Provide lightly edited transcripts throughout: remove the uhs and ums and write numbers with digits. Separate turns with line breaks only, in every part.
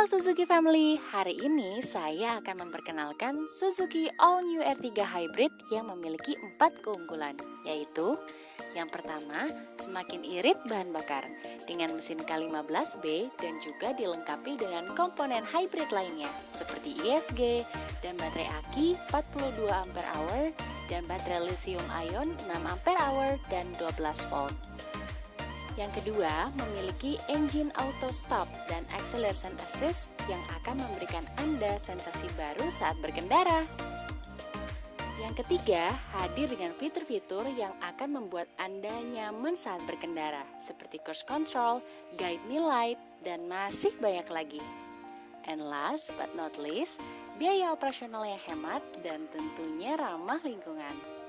Halo Suzuki Family, hari ini saya akan memperkenalkan Suzuki All New R3 Hybrid yang memiliki 4 keunggulan, yaitu yang pertama, semakin irit bahan bakar dengan mesin K15B dan juga dilengkapi dengan komponen hybrid lainnya seperti ISG dan baterai aki 42 Ah dan baterai lithium ion 6 Ah dan 12 volt. Yang kedua, memiliki engine auto stop dan acceleration assist yang akan memberikan Anda sensasi baru saat berkendara. Yang ketiga, hadir dengan fitur-fitur yang akan membuat Anda nyaman saat berkendara, seperti cruise control, guide me light, dan masih banyak lagi. And last but not least, biaya operasional yang hemat dan tentunya ramah lingkungan.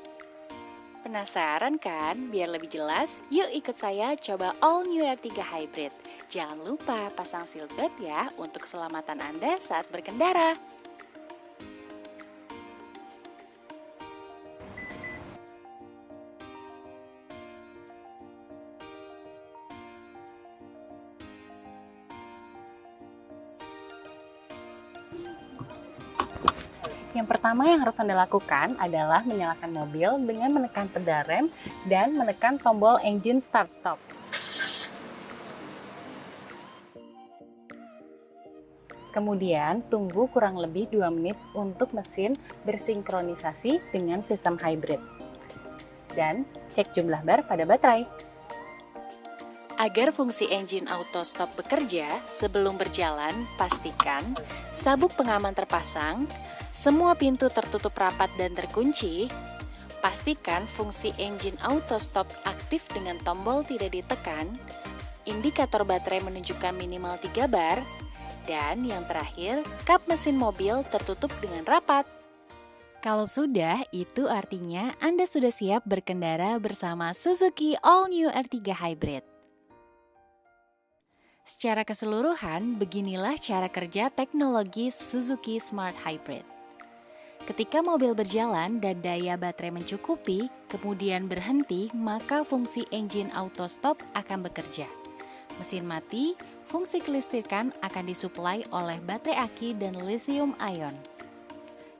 Penasaran kan? Biar lebih jelas, yuk ikut saya coba All New R3 Hybrid. Jangan lupa pasang seatbelt ya untuk keselamatan Anda saat berkendara. Yang pertama yang harus Anda lakukan adalah menyalakan mobil dengan menekan pedal rem dan menekan tombol engine start-stop. Kemudian tunggu kurang lebih 2 menit untuk mesin bersinkronisasi dengan sistem hybrid. Dan cek jumlah bar pada baterai. Agar fungsi engine auto stop bekerja, sebelum berjalan, pastikan sabuk pengaman terpasang, semua pintu tertutup rapat dan terkunci, pastikan fungsi engine auto stop aktif dengan tombol tidak ditekan, indikator baterai menunjukkan minimal 3 bar, dan yang terakhir, kap mesin mobil tertutup dengan rapat. Kalau sudah, itu artinya Anda sudah siap berkendara bersama Suzuki All New R3 Hybrid. Secara keseluruhan, beginilah cara kerja teknologi Suzuki Smart Hybrid. Ketika mobil berjalan dan daya baterai mencukupi, kemudian berhenti, maka fungsi engine auto stop akan bekerja. Mesin mati, fungsi kelistrikan akan disuplai oleh baterai aki dan lithium ion.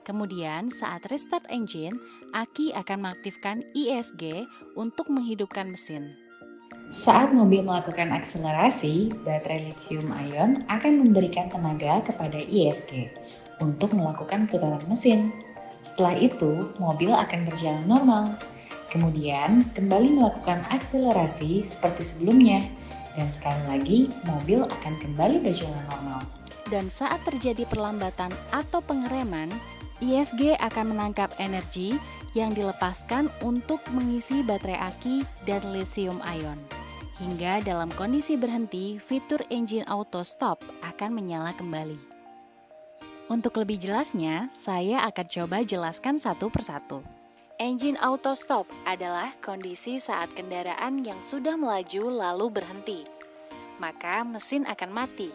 Kemudian saat restart engine, aki akan mengaktifkan ISG untuk menghidupkan mesin.
Saat mobil melakukan akselerasi, baterai lithium ion akan memberikan tenaga kepada ISG untuk melakukan putaran mesin. Setelah itu, mobil akan berjalan normal. Kemudian, kembali melakukan akselerasi seperti sebelumnya. Dan sekali lagi, mobil akan kembali berjalan normal.
Dan saat terjadi perlambatan atau pengereman, ISG akan menangkap energi yang dilepaskan untuk mengisi baterai aki dan lithium ion. Hingga dalam kondisi berhenti, fitur engine auto stop akan menyala kembali. Untuk lebih jelasnya, saya akan coba jelaskan satu persatu. Engine auto stop adalah kondisi saat kendaraan yang sudah melaju lalu berhenti. Maka mesin akan mati.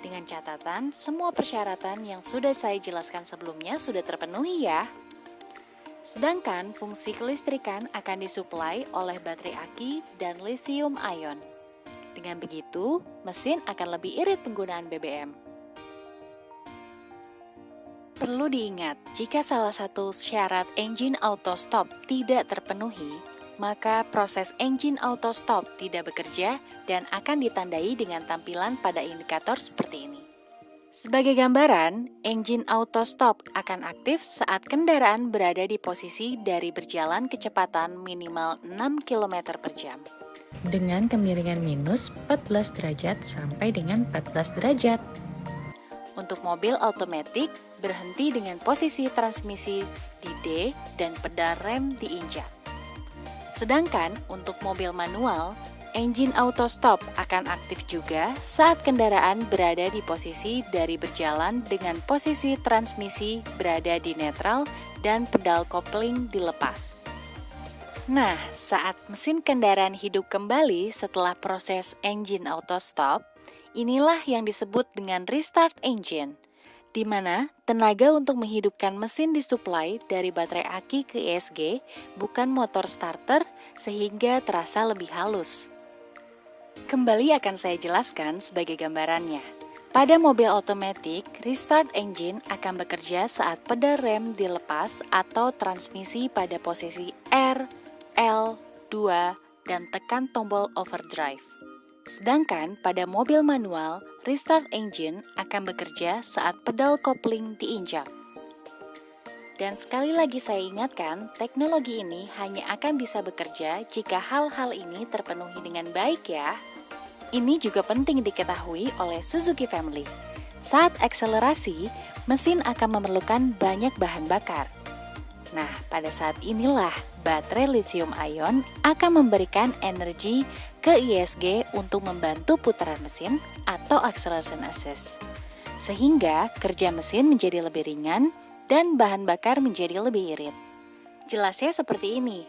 Dengan catatan, semua persyaratan yang sudah saya jelaskan sebelumnya sudah terpenuhi ya. Sedangkan fungsi kelistrikan akan disuplai oleh baterai aki dan lithium ion. Dengan begitu, mesin akan lebih irit penggunaan BBM. Perlu diingat, jika salah satu syarat engine auto stop tidak terpenuhi, maka proses engine auto stop tidak bekerja dan akan ditandai dengan tampilan pada indikator seperti ini. Sebagai gambaran, engine auto stop akan aktif saat kendaraan berada di posisi dari berjalan kecepatan minimal 6 km per jam.
Dengan kemiringan minus 14 derajat sampai dengan 14 derajat.
Untuk mobil otomatis, berhenti dengan posisi transmisi di D dan pedal rem diinjak. Sedangkan untuk mobil manual, engine auto stop akan aktif juga saat kendaraan berada di posisi dari berjalan dengan posisi transmisi berada di netral dan pedal kopling dilepas. Nah, saat mesin kendaraan hidup kembali setelah proses engine auto stop, inilah yang disebut dengan restart engine, di mana tenaga untuk menghidupkan mesin disuplai dari baterai aki ke ISG, bukan motor starter, sehingga terasa lebih halus. Kembali akan saya jelaskan sebagai gambarannya. Pada mobil otomatis, restart engine akan bekerja saat pedal rem dilepas atau transmisi pada posisi R, L, 2, dan tekan tombol overdrive. Sedangkan pada mobil manual, restart engine akan bekerja saat pedal kopling diinjak. Dan sekali lagi saya ingatkan, teknologi ini hanya akan bisa bekerja jika hal-hal ini terpenuhi dengan baik ya. Ini juga penting diketahui oleh Suzuki Family. Saat akselerasi, mesin akan memerlukan banyak bahan bakar. Nah, pada saat inilah baterai lithium ion akan memberikan energi ke ISG untuk membantu putaran mesin atau acceleration assist. Sehingga kerja mesin menjadi lebih ringan dan bahan bakar menjadi lebih irit. Jelasnya seperti ini.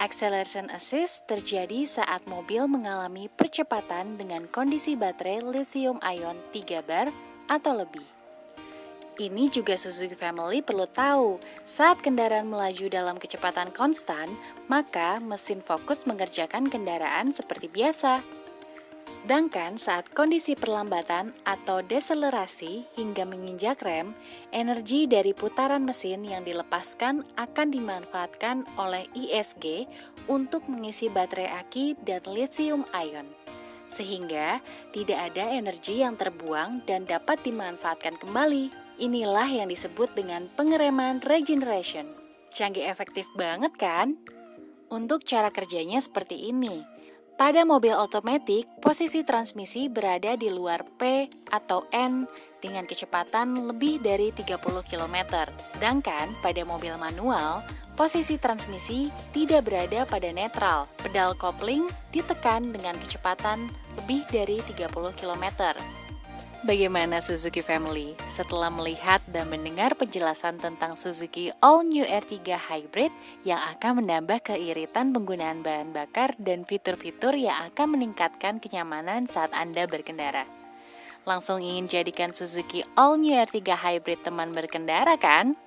Acceleration assist terjadi saat mobil mengalami percepatan dengan kondisi baterai lithium ion 3 bar atau lebih. Ini juga Suzuki Family perlu tahu, saat kendaraan melaju dalam kecepatan konstan, maka mesin fokus mengerjakan kendaraan seperti biasa. Sedangkan saat kondisi perlambatan atau deselerasi hingga menginjak rem, energi dari putaran mesin yang dilepaskan akan dimanfaatkan oleh ISG untuk mengisi baterai aki dan lithium ion. Sehingga tidak ada energi yang terbuang dan dapat dimanfaatkan kembali. Inilah yang disebut dengan pengereman regeneration. Canggih efektif banget kan? Untuk cara kerjanya seperti ini. Pada mobil otomatis, posisi transmisi berada di luar P atau N dengan kecepatan lebih dari 30 km. Sedangkan pada mobil manual, posisi transmisi tidak berada pada netral. Pedal kopling ditekan dengan kecepatan lebih dari 30 km. Bagaimana Suzuki Family? Setelah melihat dan mendengar penjelasan tentang Suzuki All New R3 Hybrid yang akan menambah keiritan penggunaan bahan bakar dan fitur-fitur yang akan meningkatkan kenyamanan saat Anda berkendara. Langsung ingin jadikan Suzuki All New R3 Hybrid teman berkendara kan?